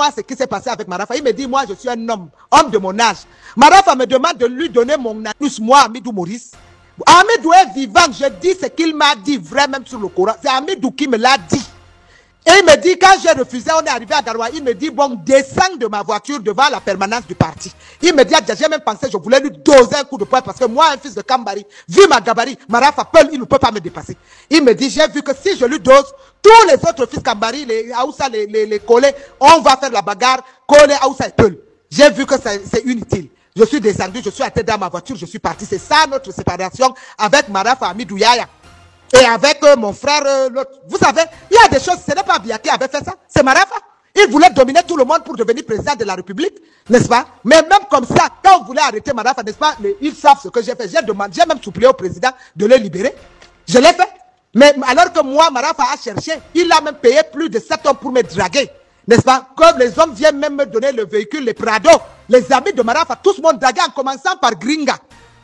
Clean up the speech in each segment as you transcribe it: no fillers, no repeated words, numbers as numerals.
moi ce qui s'est passé avec Marafa. Il me dit, moi, je suis un homme de mon âge. Marafa me demande de lui donner mon anus, moi, Amidou Maurice. Amidou est vivant, je dis ce qu'il m'a dit, vrai même sur le Coran. C'est Amidou qui me l'a dit. Et il me dit, quand j'ai refusé, on est arrivé à Garoua, il me dit, bon, descends de ma voiture devant la permanence du parti. Il me dit, j'ai même pensé, je voulais lui doser un coup de poing parce que moi, un fils de Kambari, vu ma gabarit, Marafa Peul, il ne peut pas me dépasser. Il me dit, j'ai vu que si je lui dose, tous les autres fils Kambari, les Aoussa, les Kolé, on va faire la bagarre, Kolé, Aoussa et Peul. J'ai vu que c'est inutile. Je suis descendu, je suis atteint dans ma voiture, je suis parti. C'est ça notre séparation avec Marafa Amidou Yaya. Et avec mon frère, l'autre. Vous savez, il y a des choses, ce n'est pas Biya qui avait fait ça, c'est Marafa. Il voulait dominer tout le monde pour devenir président de la République, n'est-ce pas? Mais même comme ça, quand on voulait arrêter Marafa, n'est-ce pas? Ils savent ce que j'ai fait. J'ai même supplié au président de le libérer. Je l'ai fait. Mais alors que moi, Marafa a cherché, il a même payé plus de 7 hommes pour me draguer. N'est-ce pas? Comme les hommes viennent même me donner le véhicule, les Prado, les amis de Marafa, tous m'ont dragué en commençant par Gringa.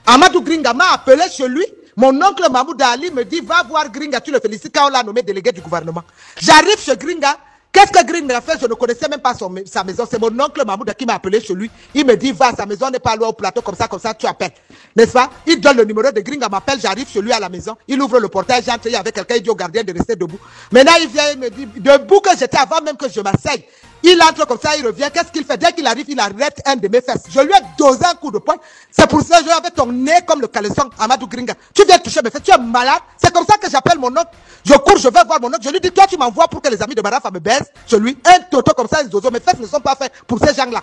Amadou Gringa m'a appelé chez lui. Mon oncle Mahmoud Ali me dit, va voir Gringa, tu le félicites quand on l'a nommé délégué du gouvernement. J'arrive chez Gringa. Qu'est-ce que Gringa a fait? Je ne connaissais même pas sa maison. C'est mon oncle Mahmoud qui m'a appelé chez lui. Il me dit, va, sa maison n'est pas loin au plateau, comme ça, tu appelles. N'est-ce pas? Il donne le numéro de Gringa, m'appelle, j'arrive chez lui à la maison. Il ouvre le portail, j'entre avec quelqu'un, il dit au gardien de rester debout. Maintenant, il vient, il me dit, debout que j'étais avant même que je m'asseye. Il entre comme ça, il revient. Qu'est-ce qu'il fait? Dès qu'il arrive, il arrête un de mes fesses. Je lui ai dosé un coup de poing. C'est pour ça que je avais ton nez comme le caleçon Amadou Gringa. Tu viens toucher mes fesses, tu es malade. C'est comme ça que j'appelle mon oncle. Je cours, je vais voir mon oncle. Je lui dis, toi, tu m'envoies pour que les amis de Marafa me baissent. Je lui, un toto comme ça, zozo. Mes fesses ne sont pas faites pour ces gens-là.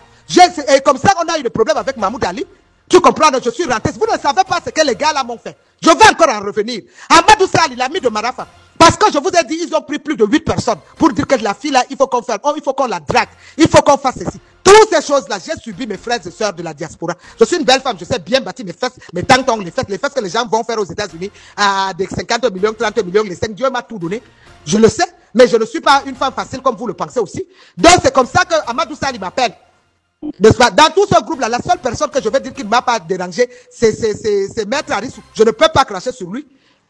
Et comme ça, on a eu le problème avec Mahmoud Ali. Tu comprends? Je suis rentré. Vous ne savez pas ce que les gars là m'ont fait. Je vais encore en revenir. Amadou Sali, l'ami de Marafa. Parce que je vous ai dit, ils ont pris plus de 8 personnes pour dire que la fille là, il faut qu'on fasse, il faut qu'on la drague, il faut qu'on fasse ceci. Toutes ces choses-là, j'ai subi mes frères et sœurs de la diaspora. Je suis une belle femme, je sais bien bâtir mes fesses, mes tantons, les fesses que les gens vont faire aux États-Unis à des 50 millions, 30 millions, les 5. Dieu m'a tout donné. Je le sais, mais je ne suis pas une femme facile comme vous le pensez aussi. Donc c'est comme ça que Amadou Sali m'appelle. Dans tout ce groupe-là, la seule personne que je vais dire qui ne m'a pas dérangé, c'est Maître Arissou. Je ne peux pas cracher sur lui.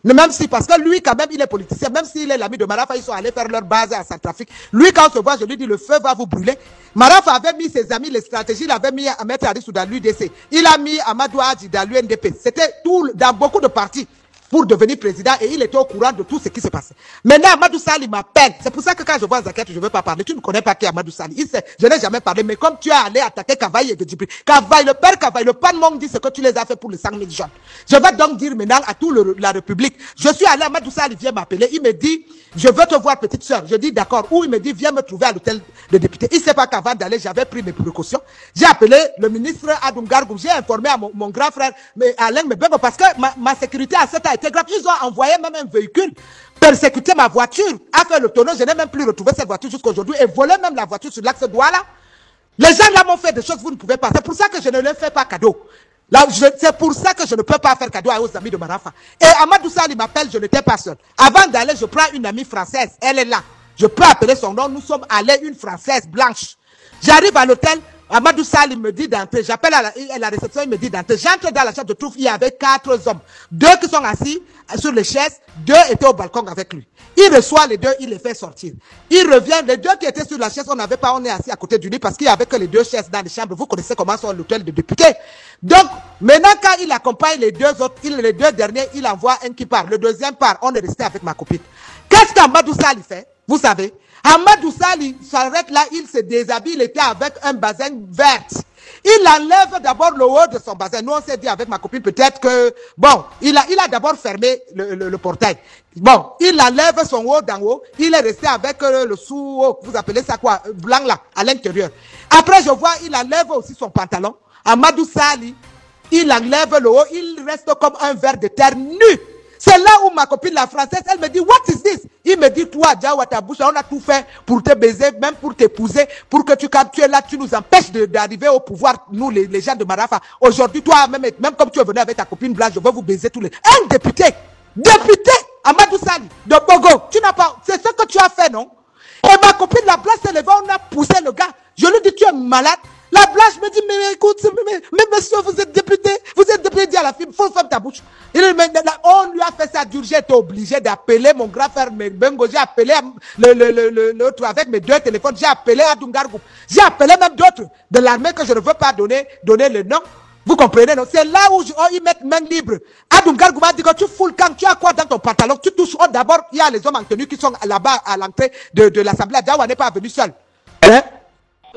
Même si, parce que lui, quand même, il est politicien, même s'il est l'ami de Marafa, ils sont allés faire leur base à Centrafrique. Lui, quand on se voit, je lui dis, le feu va vous brûler. Marafa avait mis ses amis, les stratégies, il avait mis à Maître Arissou dans l'UDC. Il a mis Amadou Hadji dans l'UNDP. C'était tout, dans beaucoup de partis, pour devenir président, et il était au courant de tout ce qui se passait. Maintenant, Amadou Sali m'appelle. C'est pour ça que quand je vois Zakat, je ne veux pas parler. Tu ne connais pas qui est Amadou Sali. Il sait, je n'ai jamais parlé, mais comme tu es allé attaquer Kavaï et Djibril, Kavaï, le père Kavaï, le Panmong dit ce que tu les as fait pour les 100 000 jeunes. Je vais donc dire maintenant à toute la République, je suis allé, Amadou Sali vient m'appeler, il me dit, je veux te voir petite soeur. Je dis d'accord. Ou il me dit, viens me trouver à l'hôtel de député. Il ne sait pas qu'avant d'aller, j'avais pris mes précautions. J'ai appelé le ministre Adoum Gargoum, j'ai informé à mon grand frère, Alain Mbengo, parce que ma sécurité à cette a été grave. Ils ont envoyé même un véhicule persécuter ma voiture, a fait le tonneau, je n'ai même plus retrouvé cette voiture jusqu'à aujourd'hui et volé même la voiture sur l'axe Douala. Les gens là m'ont fait des choses que vous ne pouvez pas. C'est pour ça que je ne leur fais pas cadeau. C'est pour ça que je ne peux pas faire cadeau aux amis de Marafa. Et Amadou Sali m'appelle, je n'étais pas seul. Avant d'aller, je prends une amie française, elle est là. Je peux appeler son nom, nous sommes allés, une française blanche. J'arrive à l'hôtel, Amadou Sali me dit d'entrer, j'appelle à la réception, il me dit d'entrer. J'entre dans la chambre, je trouve il y avait 4 hommes. 2 qui sont assis sur les chaises, 2 étaient au balcon avec lui. Il reçoit les 2, il les fait sortir. Il revient, les 2 qui étaient sur la chaise, on est assis à côté du lit parce qu'il y avait que les 2 chaises dans les chambres. Vous connaissez comment sont l'hôtel de députés. Donc, maintenant quand il accompagne les 2 autres, les 2 derniers, il envoie un qui part. Le deuxième part, on est resté avec ma copine. Qu'est-ce qu'Amadou Sali fait? Vous savez, Amadou Sali s'arrête là, il se déshabille, il était avec un bazin vert. Il enlève d'abord le haut de son bazin. Nous, on s'est dit avec ma copine peut-être que, bon, il a d'abord fermé le portail. Bon, il enlève son haut d'en haut. Il est resté avec le sous-haut, vous appelez ça quoi, blanc là, à l'intérieur. Après, je vois, il enlève aussi son pantalon. Amadou Sali, il enlève le haut, il reste comme un ver de terre nu. C'est là où ma copine, la française, elle me dit, what is this? Il me dit, toi, Djawa, ta bouche, on a tout fait pour te baiser, même pour t'épouser, pour que quand tu es là, tu nous empêches d'arriver au pouvoir, nous, les gens de Marafa. Aujourd'hui, toi, même comme tu es venu avec ta copine blanche, je veux vous baiser tous les... Un député, Amadou Sali, de Bogo, tu n'as pas... C'est ce que tu as fait, non? Et ma copine, la blanche s'est levée, on a poussé le gars. Je lui dis, tu es malade. La blanche me dit, mais écoute, mais monsieur, vous êtes député, dit à la fille, faut fermer ta bouche. On lui a fait ça dur, j'ai été obligé d'appeler mon grand frère Bengo, j'ai appelé l'autre avec mes 2 téléphones, j'ai appelé Adungargou, j'ai appelé même d'autres de l'armée que je ne veux pas donner le nom. Vous comprenez, non? C'est là où ils mettent main libre. Adungargou m'a dit que tu fous le camp, tu as quoi dans ton pantalon? Tu touches. Oh, d'abord, il y a les hommes en tenue qui sont là-bas à l'entrée de l'Assemblée. Dawa n'est pas venu seul. Hein?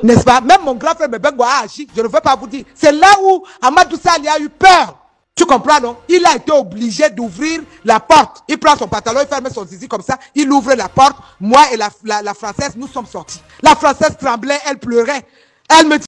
N'est-ce pas? Même mon grand frère Bengo a agi, je ne veux pas vous dire. C'est là où Amadou Sali a eu peur. Tu comprends, non? Il a été obligé d'ouvrir la porte. Il prend son pantalon, il ferme son zizi comme ça, il ouvre la porte. Moi et la Française, nous sommes sortis. La Française tremblait, elle pleurait. Elle me dit...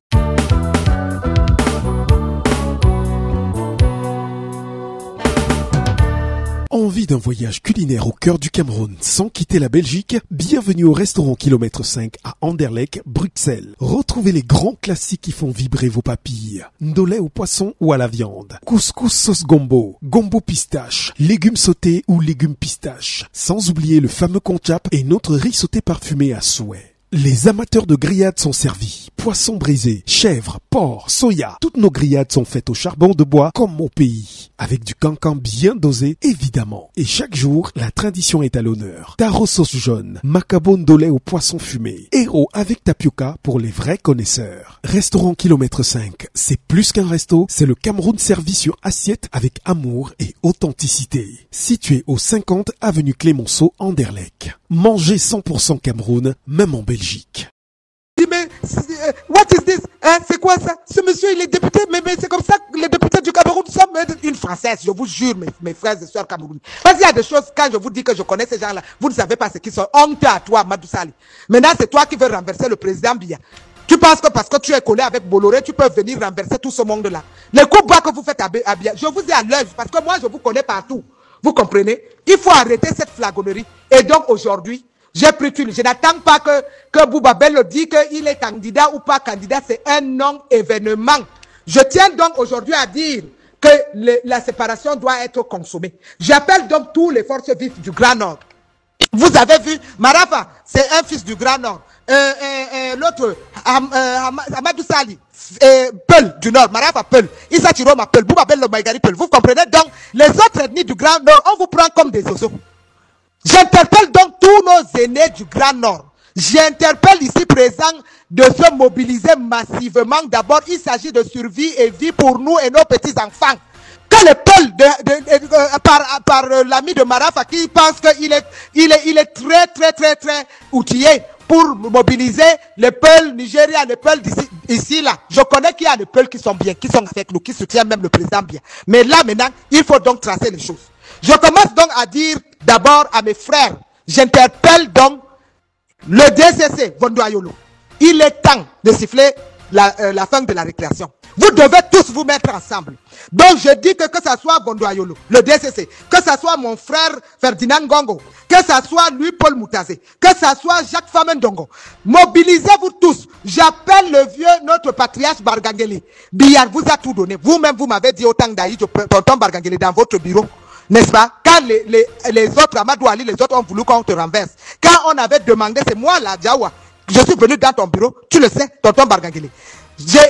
Envie d'un voyage culinaire au cœur du Cameroun sans quitter la Belgique? Bienvenue au restaurant Kilomètre 5 à Anderlecht, Bruxelles. Retrouvez les grands classiques qui font vibrer vos papilles. Ndolé au poisson ou à la viande. Couscous sauce gombo, gombo pistache, légumes sautés ou légumes pistache. Sans oublier le fameux konchap et notre riz sauté parfumé à souhait. Les amateurs de grillades sont servis. Poissons brisés, chèvres, porc, soya. Toutes nos grillades sont faites au charbon de bois comme au pays. Avec du cancan bien dosé, évidemment. Et chaque jour, la tradition est à l'honneur. Taro sauce jaune, macabo ndolé au poisson fumé. Héros avec tapioca pour les vrais connaisseurs. Restaurant Kilomètre 5, c'est plus qu'un resto, c'est le Cameroun servi sur assiette avec amour et authenticité. Situé au 50 avenue Clémenceau, Anderlecht. Mangez 100% Cameroun, même en Belgique. Mais what is this? Hein, c'est quoi ça? Ce monsieur, il est député, mais c'est comme ça que les députés du Cameroun sont une Française, je vous jure, mes frères et sœurs camerounais. Parce qu'il y a des choses, quand je vous dis que je connais ces gens-là, vous ne savez pas ce qu'ils sont. Honte à toi, Amadou Sali. Maintenant, c'est toi qui veux renverser le président Biya. Tu penses que parce que tu es collé avec Bolloré, tu peux venir renverser tout ce monde-là. Les coups bas que vous faites à Biya, je vous ai à l'œil, parce que moi, je vous connais partout. Vous comprenez? Il faut arrêter cette flagonnerie. Et donc, aujourd'hui, j'ai pris une. Je n'attends pas que Bouba Bello dise qu'il est candidat ou pas candidat. C'est un non-événement. Je tiens donc aujourd'hui à dire que la séparation doit être consommée. J'appelle donc tous les forces vives du Grand Nord. Vous avez vu, Marafa, c'est un fils du Grand Nord. L'autre, Amadou Sali, Peul du Nord, Marafa Peul, Issa Chiroma Peul, Bouba Bello Maïgari Peul. Vous comprenez donc, les autres ethnies du Grand Nord, on vous prend comme des oiseaux. J'interpelle donc tous nos aînés du Grand Nord. J'interpelle ici présents de se mobiliser massivement. D'abord, il s'agit de survie et vie pour nous et nos petits-enfants. Que le peuple, par l'ami de Marafa qui pense qu'il est très outillé pour mobiliser les peuples nigériens, les peuples ici, là. Je connais qu'il y a des peuples qui sont bien, qui sont avec nous, qui soutiennent même le président bien. Mais là, maintenant, il faut donc tracer les choses. Je commence donc à dire d'abord à mes frères, j'interpelle donc le DCC, Vondoayolo. Il est temps de siffler la fin de la récréation. Vous devez tous vous mettre ensemble. Donc je dis que ça soit Vondoayolo, le DCC, que ça soit mon frère Ferdinand Gongo, que ça soit lui Paul Moutazé, que ça soit Jacques Famendongo. Mobilisez-vous tous. J'appelle le vieux, notre patriarche Bargangeli. Biyar vous a tout donné. Vous-même, vous m'avez dit autant d'Aïd, tonton Bargangeli, dans votre bureau. N'est-ce pas? Quand les autres, Amadou Ali, les autres ont voulu qu'on te renverse. Quand on avait demandé, c'est moi là, Djawa, je suis venu dans ton bureau, tu le sais, tonton Bargangeli.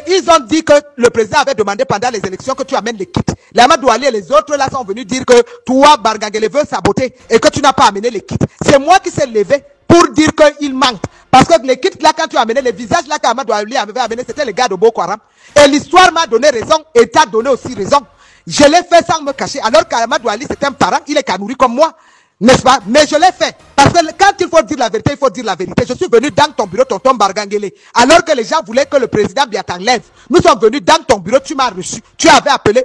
Ils ont dit que le président avait demandé pendant les élections que tu amènes les kits. Les Amadou Ali et les autres là sont venus dire que toi, Bargangeli, veux saboter et que tu n'as pas amené les kits. C'est moi qui s'est levé pour dire qu'il manque. Parce que les kits là, quand tu as amené les visages là qu'Amadou Ali avait amené, c'était les gars de Boko Haram. Et l'histoire m'a donné raison et t'a donné aussi raison. Je l'ai fait sans me cacher. Alors qu'Amadou Ali, c'est un parent, il est canouri comme moi. N'est-ce pas? Mais je l'ai fait. Parce que quand il faut dire la vérité, il faut dire la vérité. Je suis venu dans ton bureau, tonton Bargangeli. Alors que les gens voulaient que le président Biya t'enlève. Nous sommes venus dans ton bureau, tu m'as reçu. Tu avais appelé,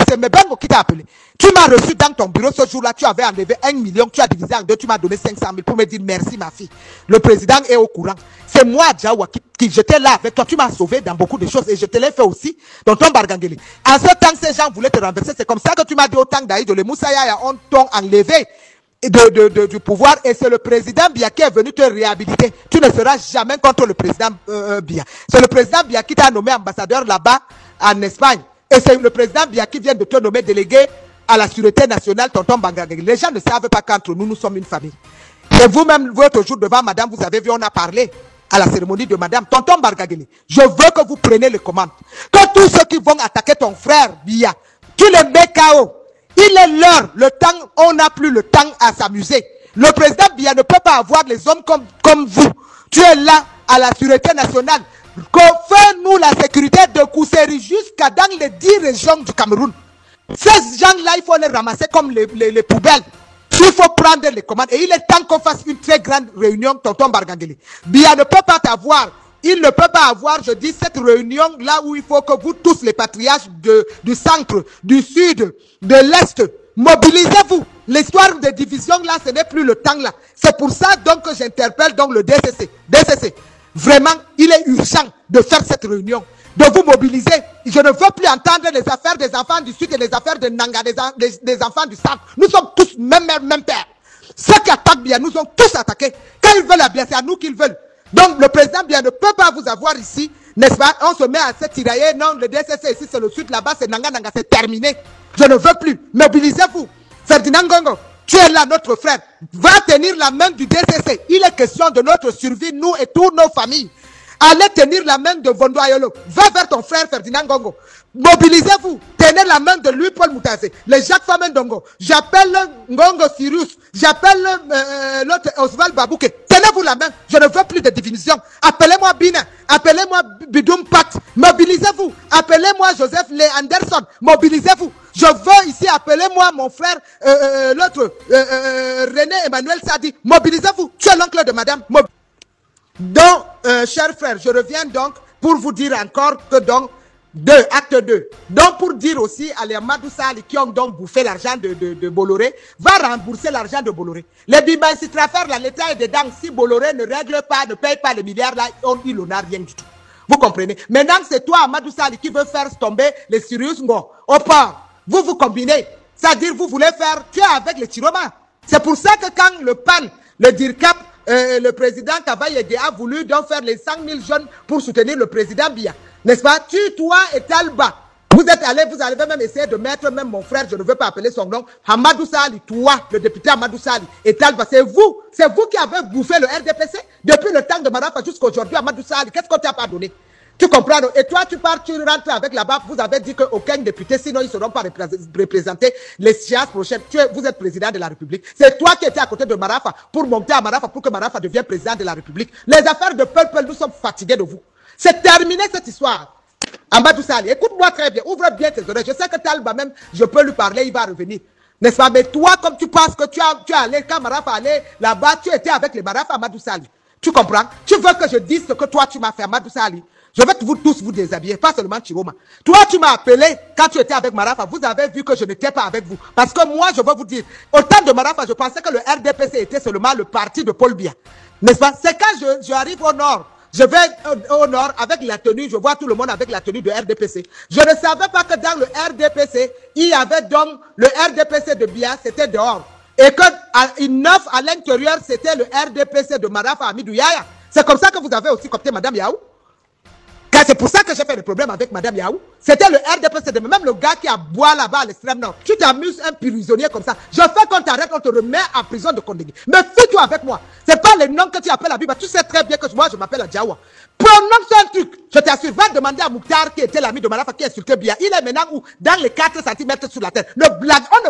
c'est Mebengo qui t'a appelé. Tu m'as reçu dans ton bureau ce jour-là, tu avais enlevé 1 million, tu as divisé en deux, tu m'as donné 500 000 pour me dire merci ma fille. Le président est au courant. C'est moi, Djawa, qui j'étais là avec toi. Tu m'as sauvé dans beaucoup de choses et je te l'ai fait aussi, tonton Bargangeli. En ce temps, ces gens voulaient te renverser. C'est comme ça que tu m'as dit au temps d'Aïd, les Moussaya ont enlevé du pouvoir et c'est le président Biya qui est venu te réhabiliter. Tu ne seras jamais contre le président Biya. C'est le président Biya qui t'a nommé ambassadeur là-bas en Espagne. Et c'est le président Biya qui vient de te nommer délégué à la sûreté nationale, tonton Bargangeli. Les gens ne savent pas qu'entre nous, nous sommes une famille. Et vous-même, votre jour devant madame, vous avez vu, on a parlé à la cérémonie de madame, tonton Bargangeli. Je veux que vous preniez les commandes. Que tous ceux qui vont attaquer ton frère Biya, Tu le mets KO. Il est l'heure, le temps, on n'a plus le temps à s'amuser. Le président Biya ne peut pas avoir les hommes comme vous. Tu es là à la sûreté nationale. Fais-nous la sécurité de Kousséri jusqu'à dans les 10 régions du Cameroun. Ces gens-là, il faut les ramasser comme les poubelles. Il faut prendre les commandes. Et il est temps qu'on fasse une très grande réunion, tonton Bargangeli. Biya ne peut pas t'avoir. Il ne peut pas avoir, je dis, cette réunion là où il faut que vous tous, les patriarches du centre, du sud, de l'est, mobilisez-vous. L'histoire de division là, ce n'est plus le temps là. C'est pour ça donc que j'interpelle donc le DCC. DCC, vraiment, il est urgent de faire cette réunion, de vous mobiliser. Je ne veux plus entendre les affaires des enfants du sud et les affaires de Nanga, des enfants du centre. Nous sommes tous même mère, même père. Ceux qui attaquent bien, nous ont tous attaqués. Quand ils veulent la bien, c'est à nous qu'ils veulent. Donc le président bien ne peut pas vous avoir ici, n'est-ce pas? On se met à se tirailler. Non, le DCC ici c'est le sud, là-bas c'est Nanga, c'est terminé. Je ne veux plus. Mobilisez-vous. Ferdinand Ngongo, tu es là, notre frère. Va tenir la main du DCC. Il est question de notre survie, nous et toutes nos familles. Allez tenir la main de Vondo Ayolo. Va vers ton frère Ferdinand Ngongo. Mobilisez-vous. Tenez la main de lui, Paul Moutazé. Les Jacques Famen Dongo. J'appelle Ngongo Sirius. J'appelle l'autre Oswald Babouke. Tenez-vous la main. Je ne veux plus de division. Appelez-moi Bina. Appelez-moi Bidoum Pat. Mobilisez-vous. Appelez-moi Joseph Lé Anderson. Mobilisez-vous. Je veux ici, appelez-moi mon frère, l'autre, René Emmanuel Sadi. Mobilisez-vous. Tu es l'oncle de madame. Donc, chers frères, je reviens donc pour vous dire encore que donc, acte 2. Donc, pour dire aussi à les Amadou Sali qui ont donc bouffé l'argent de Bolloré, va rembourser l'argent de Bolloré. Les bibancitrafères, là, l'État est dedans. Si Bolloré ne règle pas, ne paye pas les milliards, là, il n'en a rien du tout. Vous comprenez? Maintenant, c'est toi, Amadou Sali, qui veut faire tomber les Sirius Ngo. Au port, vous combinez. C'est-à-dire, vous voulez faire, tu es avec les Tiroma. C'est pour ça que quand le PAN, le DIRCAP, le président Kabayede a voulu donc faire les 100 000 jeunes pour soutenir le président Biya. N'est-ce pas? Tu, toi et Talba, vous êtes allés, vous avez même essayé de mettre même mon frère, je ne veux pas appeler son nom, Hamadou Sali, toi, le député Hamadou Sali et Talba, c'est vous qui avez bouffé le RDPC depuis le temps de Marafa jusqu'à aujourd'hui. Hamadou Sali, qu'est-ce qu'on t'a pas donné? Tu comprends? Et toi, tu pars, tu rentres avec là-bas, vous avez dit qu'aucun député, sinon ils ne seront pas représentés les séances prochaines. Vous êtes président de la République. C'est toi qui étais à côté de Marafa pour monter à Marafa pour que Marafa devienne président de la République. Les affaires de peuple, nous sommes fatigués de vous. C'est terminé cette histoire. Amadou Sali, écoute-moi très bien, ouvre bien tes oreilles. Je sais que Talba même, je peux lui parler, il va revenir. N'est-ce pas? Mais toi, comme tu penses que tu es allé, quand Marafa allait là-bas, tu étais avec les Marafa, Amadou Sali. Tu comprends? Tu veux que je dise ce que toi tu m'as fait, Amadou Sali? Je vais vous tous vous déshabiller, pas seulement Chiroma. Toi, tu m'as appelé quand tu étais avec Marafa. Vous avez vu que je n'étais pas avec vous. Parce que moi, je veux vous dire, au temps de Marafa, je pensais que le RDPC était seulement le parti de Paul Biya. N'est-ce pas? C'est quand j'arrive au nord. Je vais au nord avec la tenue, je vois tout le monde avec la tenue de RDPC. Je ne savais pas que dans le RDPC, il y avait donc le RDPC de Biya, c'était dehors. Et que une neuf à l'intérieur, c'était le RDPC de Marafa Amidou Yaya. C'est comme ça que vous avez aussi coopté Madame Yaou. C'est pour ça que j'ai fait des problèmes avec Madame Yaou. C'était le RDPC de même le gars qui a boit là-bas à l'extrême nord. Tu t'amuses un prisonnier comme ça. Je fais qu'on t'arrête, on te remet en prison de Kondégué. Mais fais-toi avec moi. C'est pas les noms que tu appelles à Biba. Tu sais très bien que moi je m'appelle Adjawa. Prononce un truc. Je t'assure. Va demander à Mouktar qui était l'ami de Marafa qui insultait Biya. Il est maintenant où? Dans les 4 cm sur la tête. On ne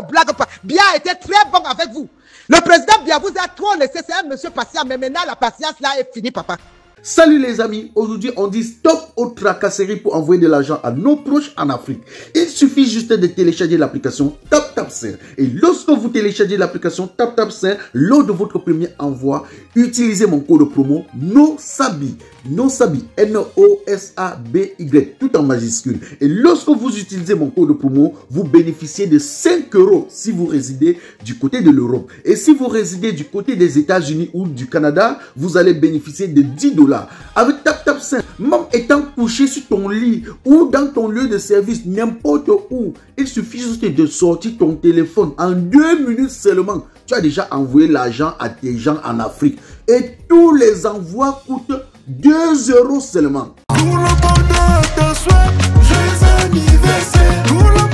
blague pas. Biya était très bon avec vous. Le président Biya vous a trop laissé. C'est un monsieur patient. Mais maintenant la patience là est finie, papa. Salut les amis, aujourd'hui on dit stop aux tracasseries pour envoyer de l'argent à nos proches en Afrique. Il suffit juste de télécharger l'application TapTapSend. Et lorsque vous téléchargez l'application TapTapSend, lors de votre premier envoi, utilisez mon code promo NOSABI. NOSABI, N-O-S-A-B-Y, tout en majuscule. Et lorsque vous utilisez mon code promo, vous bénéficiez de 5 € si vous résidez du côté de l'Europe. Et si vous résidez du côté des États-Unis ou du Canada, vous allez bénéficier de 10 $. Avec TapTapSend, même étant couché sur ton lit ou dans ton lieu de service, n'importe où, il suffit juste de sortir ton téléphone. En 2 minutes seulement, tu as déjà envoyé l'argent à tes gens en Afrique. Et tous les envois coûtent 2 € seulement. Pour le bonheur de soi, joyeux anniversaire. Pour le